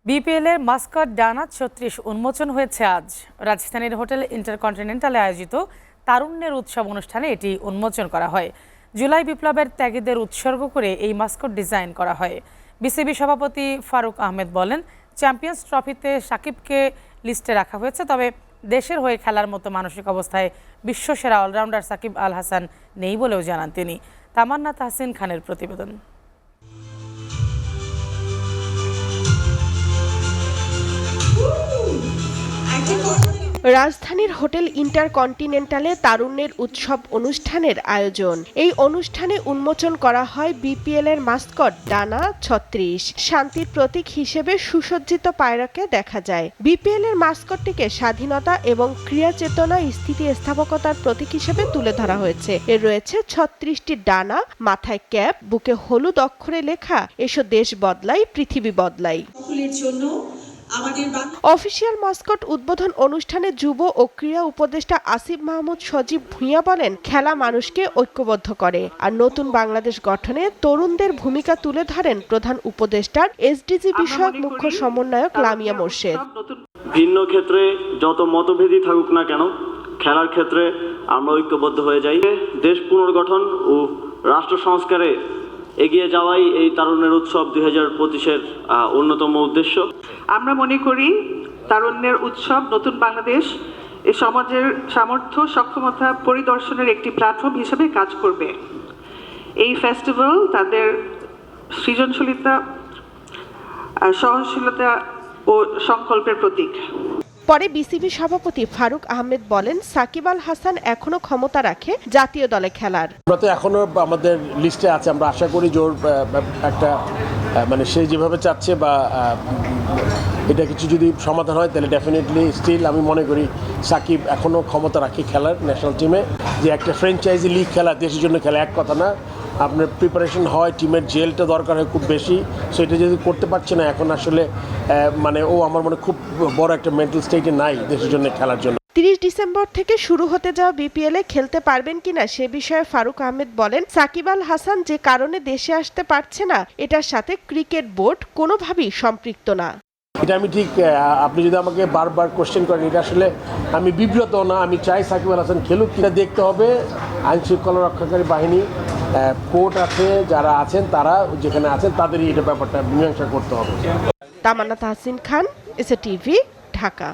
BPL এর Mascot ডানা ৩৬ উন্মোচন হয়েছে আজ। রাজধানীর হোটেল ইন্টারকন্টিনেন্টালে আয়োজিত তারুণ্যের উৎসব অনুষ্ঠানে এটি উন্মোচন করা হয়। জুলাই বিপ্লবের ত্যাগীদের উৎসর্গ করে এই মাস্কট ডিজাইন করা হয়। বিসিবি সভাপতি ফারুক আহমেদ বলেন, চ্যাম্পিয়ন্স ট্রফিতে সাকিবকে লিস্টে রাখা হয়েছে, তবে দেশের হয়ে খেলার মতো মানসিক অবস্থায় বিশ্বসেরা অলরাউন্ডার সাকিব আল হাসান নেই বলেও জানান তিনি। তামান্না তাহসিন খানের প্রতিবেদন। রাজধানীর হোটেল ইন্টারকন্টিনেন্টালে তারুণ্যের উৎসব অনুষ্ঠানের আয়োজন। এই অনুষ্ঠানে উন্মোচন করা হয় বিপিএল এর মাস্কট ডানা ৩৬। শান্তির প্রতীক হিসেবে সুসজ্জিত পায়রাকে দেখা যায়। বিপিএল এর মাস্কটটিকে স্বাধীনতা এবং ক্রীড়া চেতনা স্থিতিস্থাপকতার প্রতীক হিসেবে তুলে ধরা হয়েছে। এর রয়েছে ৩৬টি ডানা, মাথায় ক্যাপ, বুকে হলুদ অক্ষরে লেখা এসো দেশ বদলাই পৃথিবী বদলাই। অফিসিয়াল মাস্কট উদ্বোধন অনুষ্ঠানে যুব ও ক্রীড়া উপদেষ্টা আসিফ মাহমুদ সজীব ভূঁইয়া বলেন, খেলা মানুষকে ঐক্যবদ্ধ করে আর নতুন বাংলাদেশ গঠনে তরুণদের ভূমিকা তুলে ধরেন প্রধান উপদেষ্টার এসডিজি বিষয়ক মুখ্য সমন্বয়ক লামিয়া মোর্শেদ। ভিন্ন ক্ষেত্রে যত মতভেদই থাকুক না কেন, খেলার ক্ষেত্রে আমরা ঐক্যবদ্ধ হয়ে যাই। দেশ পুনর্গঠন ও রাষ্ট্র সংস্কারে এগিয়ে যাওয়াই এই তারুণ্যের উৎসব ২০২৫-এর অন্যতম উদ্দেশ্য। আমরা মনে করি তারুণ্যের উৎসব নতুন বাংলাদেশ এই সমাজের সামর্থ্য সক্ষমতা পরিদর্শনের একটি প্ল্যাটফর্ম হিসেবে কাজ করবে। এই ফেস্টিভ্যাল তাদের সৃজনশীলতা, সহনশীলতা ও সংকল্পের প্রতীক। পরে বিসিবি সভাপতি ফারুক আহমেদ বলেন, সাকিব আল হাসান এখনো ক্ষমতা রাখে জাতীয় দলে খেলার। এখনো আমাদের লিস্টে আছে। আমরা আশা করি জোর একটা মানে সে যেভাবে চাচ্ছে বা এটা কিছু যদি সমাধান হয় তাহলে ডেফিনেটলি স্টিল আমি মনে করি সাকিব এখনো ক্ষমতা রাখে খেলার ন্যাশনাল টিমে। যে একটা ফ্র্যাঞ্চাইজি লিগ খেলা, দেশের জন্য খেলা এক কথা না, আপনার প্রিপারেশন হয়, টিমের জেলটা দরকার হয় খুব বেশি। সো এটা যদি করতে পারছে না এখন আসলে মানে ও আমার মনে খুব বড় একটা মেন্টাল স্টেটে নাই দেশের জন্য খেলার জন্য। ৩০ ডিসেম্বর থেকে শুরু হতে যাওয়া বিপিএল এ খেলতে পারবেন কিনা সে বিষয়ে ফারুক আহমেদ বলেন, সাকিব আল হাসান যে কারণে দেশে আসতে পারছে না এটার সাথে ক্রিকেট বোর্ড কোনোভাবেই সম্পৃক্ত না। এটা আমি ঠিক, আপনি যদি আমাকে বারবার কোশ্চেন করেন, এটা আসলে আমি বিব্রত না। আমি চাই সাকিব আল হাসান খেলুক, কিনা দেখতে হবে। আইন শৃঙ্খলা রক্ষাকারী বাহিনী, কোর্ট আছে, যারা আছেন তারা যেখানে আছেন তাদেরই এটা ব্যাপারটা মীমাংসা করতে হবে। তামান্না তাহসিন খান, এসএ টিভি, ঢাকা।